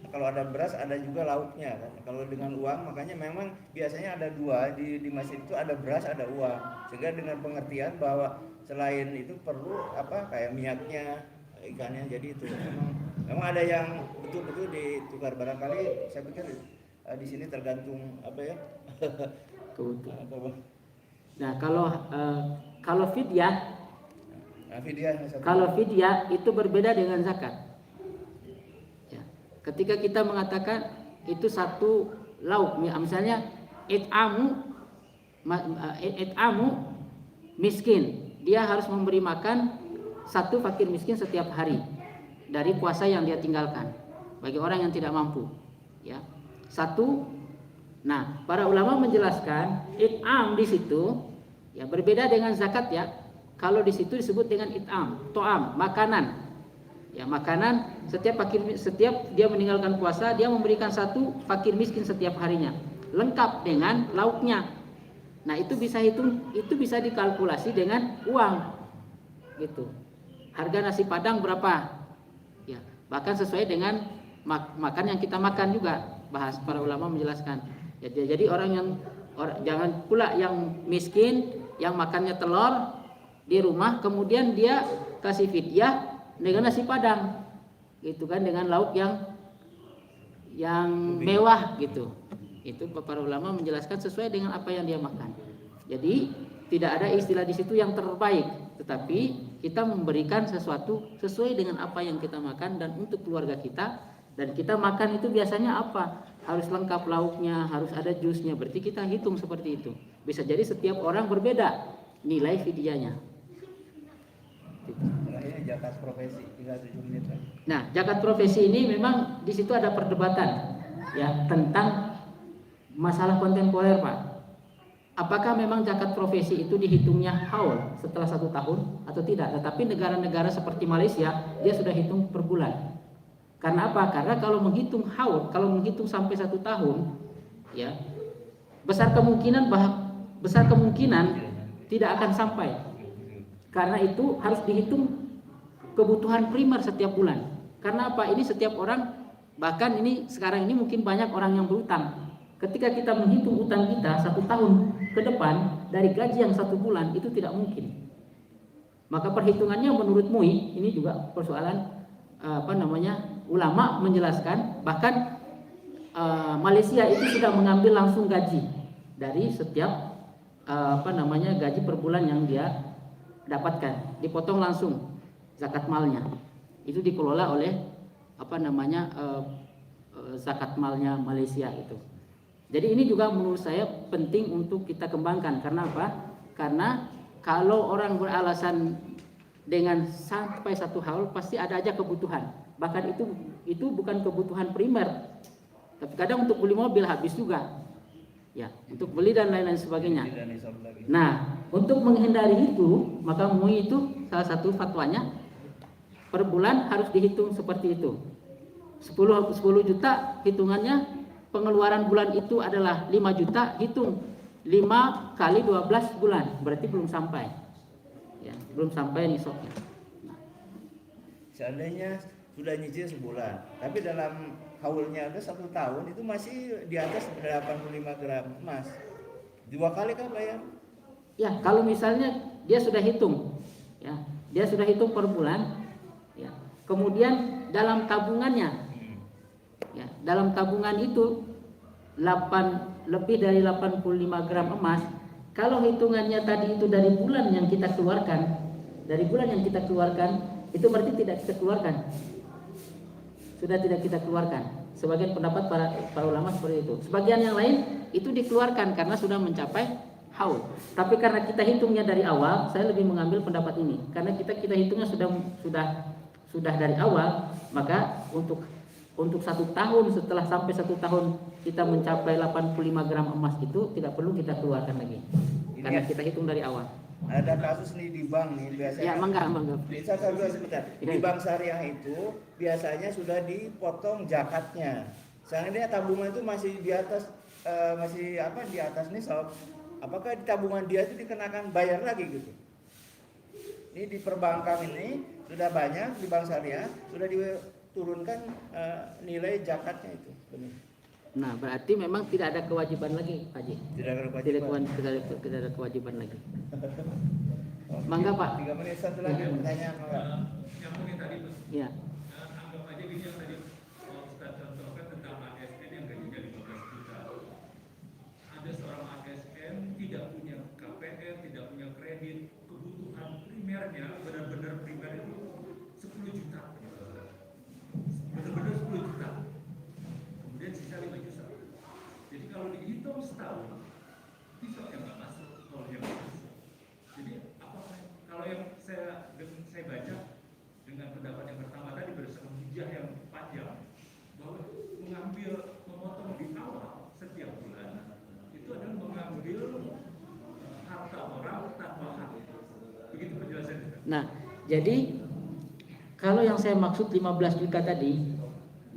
kalau ada beras ada juga lauknya kan. Kalau dengan uang makanya memang biasanya ada 2 di masjid itu, ada beras ada uang, sehingga dengan pengertian bahwa selain itu perlu kayak minyaknya, ikannya. Jadi itu memang ada yang betul-betul ditukar. Barangkali saya pikir di sini tergantung kebutuhan. Nah, kalau fidyah, kalau fidyah itu berbeda dengan zakat. Ya. Ketika kita mengatakan itu satu lauk, misalnya it'amu miskin, dia harus memberi makan 1 fakir miskin setiap hari dari puasa yang dia tinggalkan bagi orang yang tidak mampu. Ya, 1. Nah, para ulama menjelaskan it'am di situ ya berbeda dengan zakat ya. Kalau di situ disebut dengan it'am, to'am, makanan. Ya, makanan setiap dia meninggalkan puasa, dia memberikan 1 fakir miskin setiap harinya, lengkap dengan lauknya. Nah, itu bisa dikalkulasi dengan uang. gitu. Harga nasi Padang berapa? Ya, bahkan sesuai dengan makan yang kita makan juga. Bahas para ulama menjelaskan. Jadi jangan pula yang miskin yang makannya telur di rumah kemudian dia kasih fidyah dengan nasi Padang. Gitu kan, dengan lauk yang mewah gitu. Itu para ulama menjelaskan sesuai dengan apa yang dia makan. Jadi tidak ada istilah di situ yang terbaik, tetapi kita memberikan sesuatu sesuai dengan apa yang kita makan dan untuk keluarga kita. Dan kita makan itu biasanya apa? Harus lengkap lauknya, harus ada jusnya. Berarti kita hitung seperti itu. Bisa jadi setiap orang berbeda nilai fidyahnya. Terakhir zakat profesi, tinggal 7 menit lagi. Nah, zakat profesi ini memang di situ ada perdebatan ya tentang masalah kontemporer, Pak. Apakah memang zakat profesi itu dihitungnya haul setelah 1 tahun atau tidak? Tetapi negara-negara seperti Malaysia dia sudah hitung per bulan. Karena apa? Karena kalau menghitung haul, kalau menghitung sampai 1 tahun, ya besar kemungkinan tidak akan sampai. Karena itu harus dihitung kebutuhan primer setiap bulan. Karena apa? Ini setiap orang, bahkan ini sekarang ini mungkin banyak orang yang berutang. Ketika kita menghitung utang kita 1 tahun ke depan dari gaji yang 1 bulan itu tidak mungkin. Maka perhitungannya menurut MUI ini juga persoalan ulama menjelaskan bahkan Malaysia itu sudah mengambil langsung gaji dari setiap gaji per bulan yang dia dapatkan, dipotong langsung zakat malnya. Itu dikelola oleh zakat malnya Malaysia itu. Jadi ini juga menurut saya penting untuk kita kembangkan. Karena apa? Karena kalau orang beralasan dengan sampai 1 haul pasti ada aja kebutuhan. Bahkan itu bukan kebutuhan primer. Tapi kadang untuk beli mobil habis juga. Ya, untuk beli dan lain-lain sebagainya. Nah, untuk menghindari itu, maka MUI itu salah satu fatwanya per bulan harus dihitung seperti itu. 10 juta hitungannya pengeluaran bulan itu adalah 5 juta, hitung 5 kali 12 bulan, berarti belum sampai. Ya, belum sampai nisabnya. Nah. Seandainya sudah nyicil sebulan, tapi dalam haulnya ada 1 tahun itu masih di atas 85 gram emas. 2 kali kah bayar? Ya, kalau misalnya dia sudah hitung, ya, dia sudah hitung per bulan, ya. Kemudian dalam tabungannya, ya, dalam tabungan itu lebih dari 85 gram emas. Kalau hitungannya tadi itu dari bulan yang kita keluarkan, itu berarti tidak kita keluarkan. Sudah tidak kita keluarkan. Sebagian pendapat para ulama seperti itu. Sebagian yang lain itu dikeluarkan karena sudah mencapai haul. Tapi karena kita hitungnya dari awal, saya lebih mengambil pendapat ini. Karena kita hitungnya sudah dari awal, maka untuk 1 tahun setelah sampai 1 tahun kita mencapai 85 gram emas itu tidak perlu kita keluarkan lagi. Karena kita hitung dari awal. Ada kasus nih di bank nih biasanya. Ya, mangga. Sebentar. Di bank syariah itu biasanya sudah dipotong zakatnya. Seandainya tabungan itu masih di atas di atas nisab, apakah di tabungan dia itu dikenakan bayar lagi gitu? Ini di perbankan ini sudah banyak di bank syariah sudah diturunkan nilai zakatnya itu. Nah, berarti memang tidak ada kewajiban lagi, Pak Haji. Tidak ada kewajiban lagi. Mangga, Pak. 3 menit satu lagi pertanyaan, Mangga. Yang mungkin tadi tuh. Iya. Anggap aja gini yang tadi Ustaz contohkan tentang ASN yang gajinya 15 juta. Ada seorang ASN tidak punya KPR, tidak punya kredit, kebutuhan primernya benar-benar primer itu 10 juta. Benar-benar 10 juta. Kemudian sisa 5 juta. Jadi kalau dihitung setahun, bisa yang nggak masuk, kalau yang nggak masuk. Jadi apakah kalau yang saya baca dengan pendapat yang pertama tadi berdasarkan hujah yang panjang bahwa memotong di awal setiap bulan itu adalah mengambil harta orang tanpa hak. Begitu penjelasannya. Nah, jadi kalau yang saya maksud 15 juta tadi,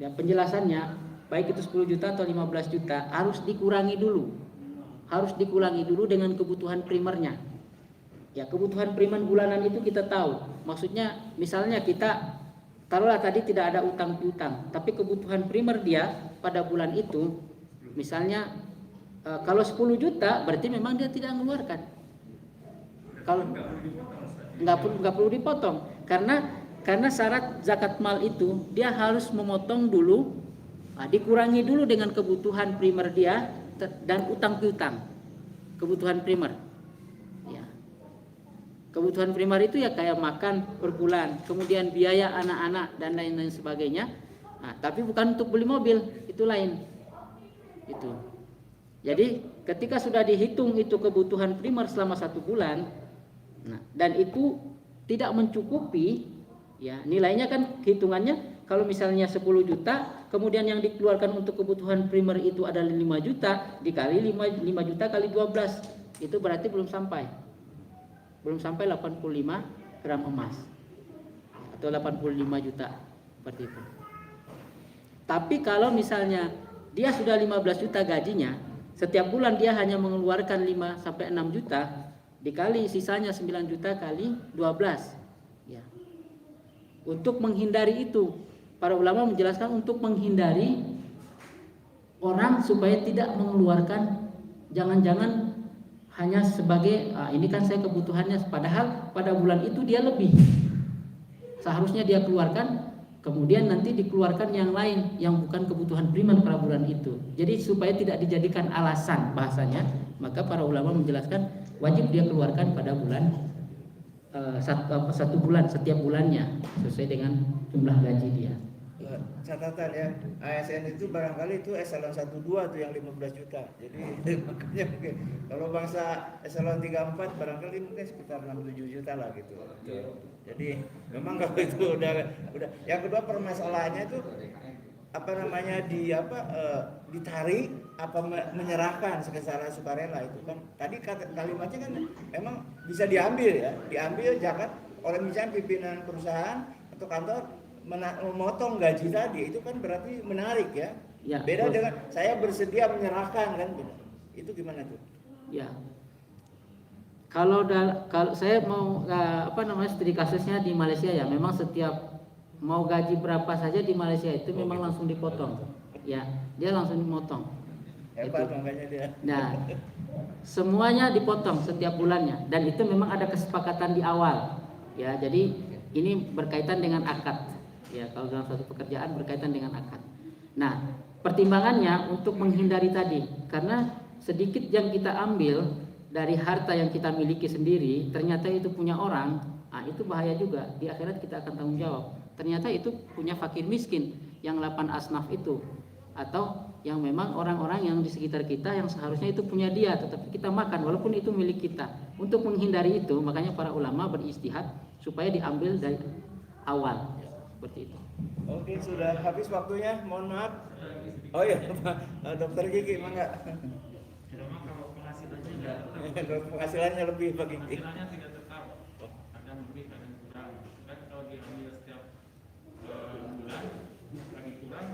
ya penjelasannya baik itu 10 juta atau 15 juta harus dikurangi dulu. Harus dikurangi dulu dengan kebutuhan primernya. Ya, kebutuhan primer bulanan itu kita tahu. Maksudnya misalnya kita taruhlah tadi tidak ada utang piutang, tapi kebutuhan primer dia pada bulan itu misalnya kalau 10 juta berarti memang dia tidak mengeluarkan. Kalau nggak perlu dipotong karena syarat zakat mal itu dia harus memotong dulu, dikurangi dulu dengan kebutuhan primer dia dan utang piutang. Kebutuhan primer. Ya. Kebutuhan primer itu ya kayak makan per bulan, kemudian biaya anak-anak dan lain-lain sebagainya. Nah, tapi bukan untuk beli mobil, itu lain. Itu. Jadi ketika sudah dihitung itu kebutuhan primer selama 1 bulan, nah, dan itu tidak mencukupi, ya nilainya kan hitungannya kalau misalnya 10 juta, kemudian yang dikeluarkan untuk kebutuhan primer itu adalah 5 juta, dikali 5 juta kali 12, itu berarti belum sampai 85 gram emas atau 85 juta seperti itu. Tapi kalau misalnya dia sudah 15 juta gajinya, setiap bulan dia hanya mengeluarkan 5 sampai 6 juta, dikali sisanya 9 juta kali 12. Ya. Untuk menghindari itu, para ulama menjelaskan untuk menghindari orang supaya tidak mengeluarkan, jangan-jangan hanya sebagai ini kan saya kebutuhannya, padahal pada bulan itu dia lebih. Seharusnya dia keluarkan, kemudian nanti dikeluarkan yang lain yang bukan kebutuhan primer pada bulan itu. Jadi supaya tidak dijadikan alasan bahasanya, maka para ulama menjelaskan wajib dia keluarkan pada bulan satu bulan setiap bulannya sesuai dengan jumlah gaji dia. Catatan ya, ASN itu barangkali itu eselon 1 2 tuh yang 15 juta. Jadi makanya mungkin kalau bangsa eselon 3 4 barangkali mungkin sekitar 6 7 juta lah gitu. Jadi memang kalau itu udah. Yang kedua permasalahannya itu ditarik apa menyerahkan secara sukarela itu kan. Tadi kalimatnya kan memang bisa diambil zakat oleh misalnya pimpinan perusahaan atau kantor memotong gaji tadi, itu kan berarti menarik ya. Beda dengan saya bersedia menyerahkan kan, itu gimana tuh? Ya. Kalau saya mau studi kasusnya di Malaysia ya, memang setiap mau gaji berapa saja di Malaysia itu memang langsung dipotong. Ya, dia langsung dimotong. Hebat makanya dia. Nah, semuanya dipotong setiap bulannya dan itu memang ada kesepakatan di awal. Ya, jadi ini berkaitan dengan akad. Ya, kalau dalam suatu pekerjaan berkaitan dengan akad. Nah, pertimbangannya untuk menghindari tadi, karena sedikit yang kita ambil dari harta yang kita miliki sendiri, ternyata itu punya orang, itu bahaya juga. Di akhirat kita akan tanggung jawab. Ternyata itu punya fakir miskin yang 8 asnaf itu, atau yang memang orang-orang yang di sekitar kita yang seharusnya itu punya dia, tetapi kita makan walaupun itu milik kita. Untuk menghindari itu, makanya para ulama beristihad supaya diambil dari awal. Seperti itu. Oke, sudah habis waktunya. Mohon maaf. Oh iya, Dokter Gigi, mangga. Memang kalau penghasilannya penghasilannya lebih bagi. Penghasilannya tidak tetap, kadang lebih, kadang kurang. Kan kalau diambil setiap bulan, lagi kurang,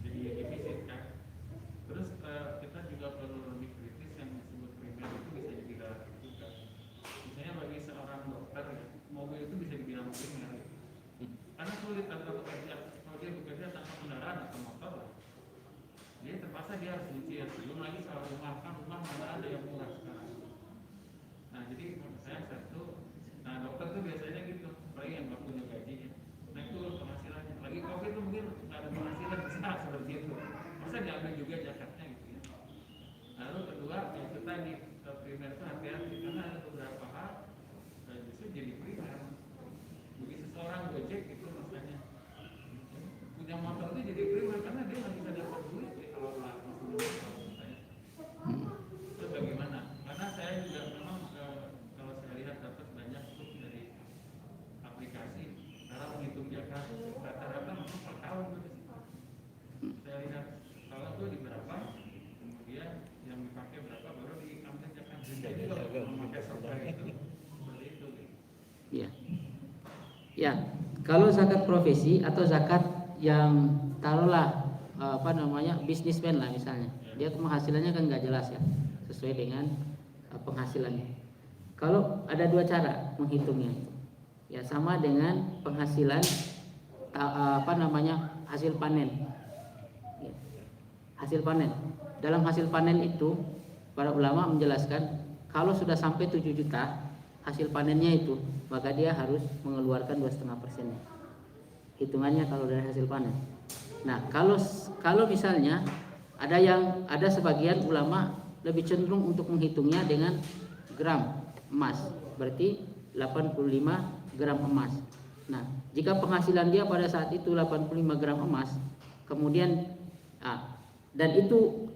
jadi defisit kan. Terus kita juga perlu lebih kritis yang disebut primer itu bisa jadi relatif juga. Misalnya bagi seorang dokter, mobil itu bisa dibilang primer. Karena sulit tanpa bekerja, kalau dia bekerja tanpa kendaraan atau motor, dia terpaksa dia harus nyicil. Belum lagi soal rumah, kan rumah mana ada yang murah sekarang. Nah jadi menurut saya satu, dokter tuh biasanya gitu, apalagi yang nggak punya gajinya, nah itu penghasilannya. Lagi COVID tuh mungkin nggak ada penghasilan besar seperti itu, masa diambil juga zakatnya gitu ya. Lalu kedua, yang kita di primer itu hati-hati karena ada beberapa hal justru jadi primer. Bagi seseorang Gojek itu rasanya punya motor itu jadi primer karena dia nggak bisa dapat duit kalau nggak punya motor misalnya. Itu bagaimana? Karena saya juga memang kalau saya lihat dapat banyak tuh dari aplikasi cara menghitung zakat rata-rata masuk per tahun gitu sih. Saya lihat kalau tuh di berapa, kemudian yang dipakai berapa baru diambil zakat. Jadi kalau memakai software itu seperti itu. Iya. Ya, kalau zakat profesi atau zakat yang taruhlah bisnismen lah misalnya, dia penghasilannya kan nggak jelas ya, sesuai dengan penghasilannya. Kalau ada dua cara menghitungnya, ya sama dengan penghasilan hasil panen. Ya, hasil panen. Dalam hasil panen itu para ulama menjelaskan kalau sudah sampai 7 juta hasil panennya itu, maka dia harus mengeluarkan 2,5%. Hitungannya kalau dari hasil panen. Nah, kalau misalnya ada sebagian ulama lebih cenderung untuk menghitungnya dengan gram emas, berarti 85 gram emas. Nah, jika penghasilan dia pada saat itu 85 gram emas, kemudian dan itu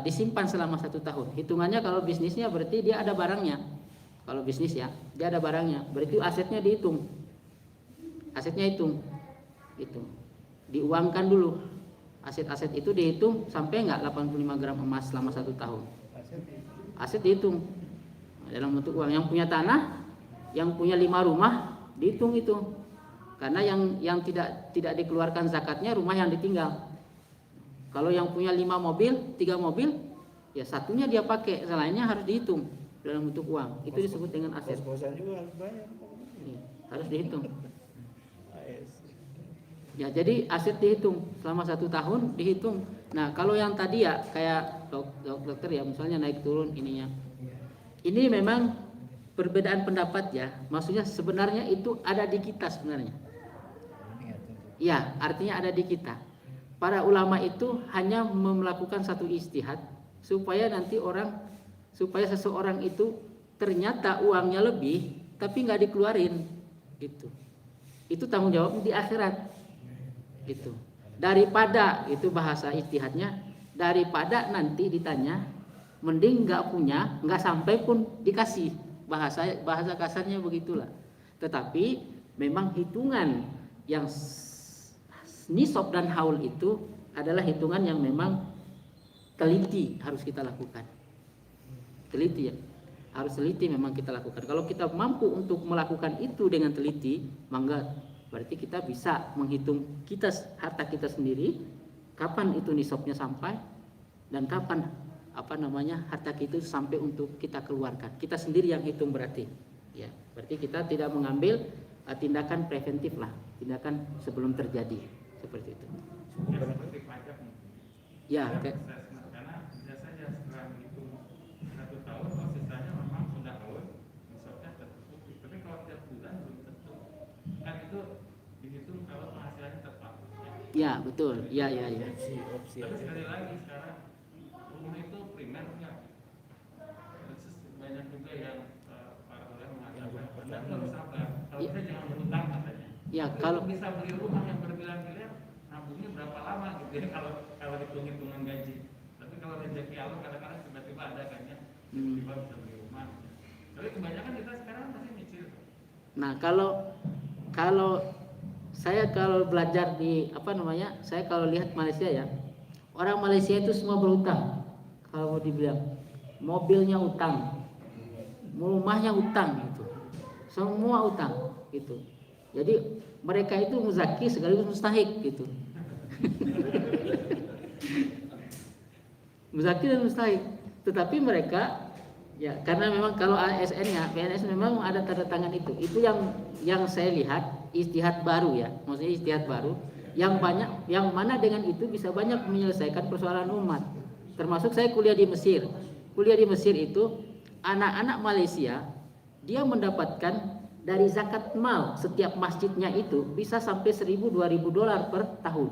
disimpan selama 1 tahun. Hitungannya kalau bisnisnya berarti dia ada barangnya. Kalau bisnis ya, dia ada barangnya, berarti asetnya dihitung. Asetnya hitung. Gitu. Diuangkan dulu. Aset-aset itu dihitung sampai enggak 85 gram emas selama 1 tahun. Aset dihitung. Dalam bentuk uang. Yang punya tanah, yang punya 5 rumah dihitung itu. Karena yang tidak dikeluarkan zakatnya rumah yang ditinggal. Kalau yang punya 5 mobil, 3 mobil, ya satunya dia pakai, selainnya harus dihitung dalam bentuk uang. Itu disebut dengan aset. Kos-kosan juga harus bayar. Iya, harus dihitung. Ya, jadi aset dihitung selama 1 tahun dihitung. Nah, kalau yang tadi ya kayak dokter ya, misalnya naik turun ininya. Ini memang perbedaan pendapat ya. Maksudnya sebenarnya itu ada di kita sebenarnya. Ya, artinya ada di kita. Para ulama itu hanya melakukan satu ijtihad supaya seseorang itu ternyata uangnya lebih tapi nggak dikeluarin gitu. Itu tanggung jawab di akhirat gitu. Daripada itu bahasa ijtihadnya, daripada nanti ditanya mending nggak punya, nggak sampai pun dikasih. Bahasa kasarnya begitulah. Tetapi memang hitungan yang nisab dan haul itu adalah hitungan yang memang teliti harus kita lakukan. Teliti ya. Harus teliti memang kita lakukan. Kalau kita mampu untuk melakukan itu dengan teliti, maka berarti kita bisa menghitung harta kita sendiri, kapan itu nisabnya sampai dan kapan harta kita itu sampai untuk kita keluarkan. Kita sendiri yang hitung berarti. Ya, berarti kita tidak mengambil tindakan preventif lah, tindakan sebelum terjadi. Seperti itu. Ya, seperti pajak. Ya, karena biasanya setelah menghitung 1 tahun, kalau sisanya memang sudah haul, nisabnya tercukupi. Tapi kalau tiap bulan belum tentu. Kan itu dihitung kalau penghasilannya tetap. Ya, betul. Ya. Opsi. Tapi sekali lagi sekarang rumah itu primer enggak? Banyak juga yang para ulama mengatakan Anda harus sabar. Kalau bisa jangan berhutang katanya. Ya, kalau bisa beli rumah yang berbilang-bilang, nabungnya berapa lama gitu ya kalau hitung-hitungan gaji. Tapi kalau rezeki Allah kadang-kadang tiba-tiba ada kan ya, tiba-tiba bisa beli rumah. Tapi kebanyakan kita sekarang masih nyicil. Nah, kalau saya belajar di saya kalau lihat Malaysia ya, orang Malaysia itu semua berhutang. Kalau mau dibilang, mobilnya utang, rumahnya utang gitu, semua utang gitu. Jadi mereka itu muzaki sekaligus mustahik gitu. Muzaki dan mustahik. Tetapi mereka ya karena memang kalau ASN-nya, PNS memang ada tanda tangan itu. Itu yang saya lihat ijtihad baru ya. Maksudnya ijtihad baru yang mana dengan itu bisa banyak menyelesaikan persoalan umat. Termasuk saya kuliah di Mesir. Kuliah di Mesir itu anak-anak Malaysia dia mendapatkan dari zakat mal setiap masjidnya itu bisa sampai $1,000-2,000 per tahun.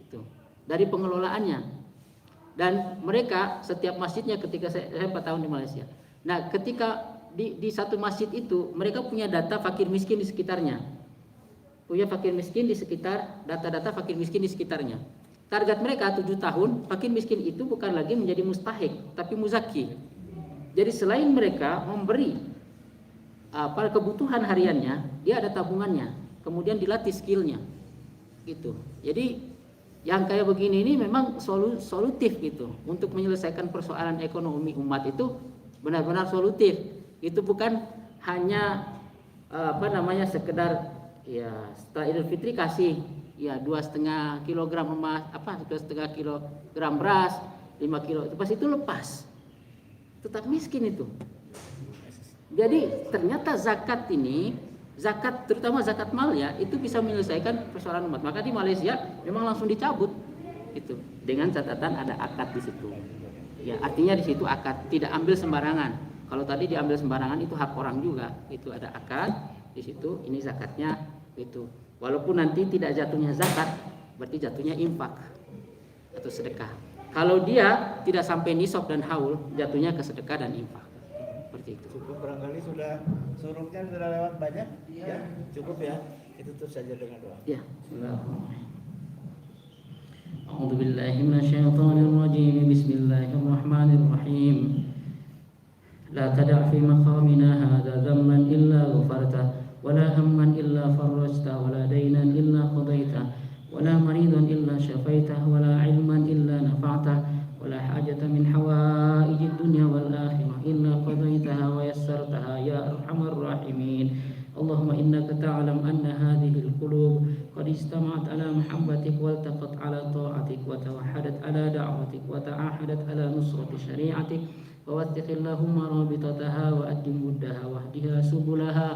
Itu dari pengelolaannya. Dan mereka setiap masjidnya ketika saya 4 tahun di Malaysia. Nah, ketika di satu masjid itu mereka punya data fakir miskin di sekitarnya. Punya fakir miskin di sekitar data-data fakir miskin di sekitarnya. Target mereka 7 tahun, fakir miskin itu bukan lagi menjadi mustahik, tapi muzaki. Jadi selain mereka memberi pada kebutuhan hariannya, dia ada tabungannya, kemudian dilatih skillnya, gitu. Jadi yang kayak begini ini memang solutif gitu untuk menyelesaikan persoalan ekonomi umat itu benar-benar solutif. Itu bukan hanya sekedar ya setelah Idul Fitri kasih ya 2,5 kilogram emas 2,5 kilogram beras 5 kilo itu pas itu lepas tetap miskin itu Jadi ternyata zakat ini, zakat terutama zakat mal ya, itu bisa menyelesaikan persoalan umat. Maka di Malaysia memang langsung dicabut itu dengan catatan ada akad di situ. Ya, artinya di situ akad, tidak ambil sembarangan. Kalau tadi diambil sembarangan itu hak orang juga. Itu ada akad di situ, ini zakatnya itu. Walaupun nanti tidak jatuhnya zakat, berarti jatuhnya infak atau sedekah. Kalau dia tidak sampai nisab dan haul, jatuhnya ke sedekah dan infak. Seperti itu. Cukup, barangkali sudah suruhnya sudah lewat banyak. Ya, cukup ya. Itu tutup saja dengan doa. Ya. A'udzu billahi minasyaitonir rajim. Bismillahirrahmanirrahim. La tada' fi maqamina hadza dhamman illa ghafarta wa la hamman illa farajta wa la daynan illa qadaita wa la maridan illa shafaita wa la 'ilman illa nafa'ta wa la hajata min hawaijid dunya wal akhirah illa qadaitaha wa yassartaha ya arhamar rahimin. Allahumma innaka ta'lam anna hadhihi al-qulub qad istama'at ala mahabbatik wa altaqat ala ta'atik wa tawahhadat ala da'watik wa ta'ahadat ala nusrati syari'atik ووثق اللهم رابطتها وأدم ودها واهدها سبلها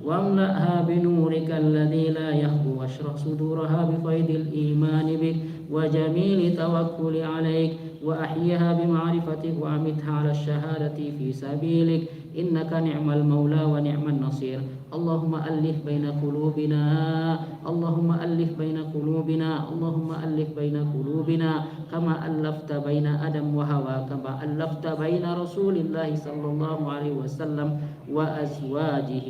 واملأها بنورك الذي لا يخبو واشرح صدورها بفيض الإيمان بك وجميل توكل عليك وأحيها بمعرفتك وأمتها على الشهادة في سبيلك إنك نعم المولى ونعم النصير. اللهم ألف بين قلوبنا اللهم ألف بين قلوبنا اللهم ألف بين قلوبنا كما ألفت بين آدم وحواء كما ألفت بين رسول الله صلى الله عليه وسلم وأزواجه.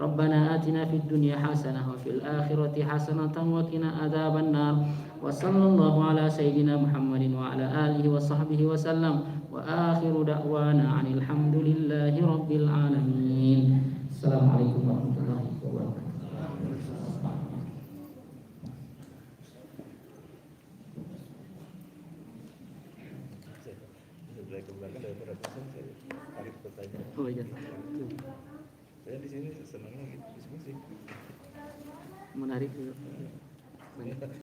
ربنا آتنا في الدنيا حسنة وفي الآخرة حسنة وقنا عذاب النار. وصلى الله على سيدنا محمد وعلى آله وصحبه وسلم وآخر دعوانا عن الحمد لله رب العالمين. السلام عليكم ورحمة الله وبركاته. Oh iya. Saya di sini senangnya diskusi. Menarik juga.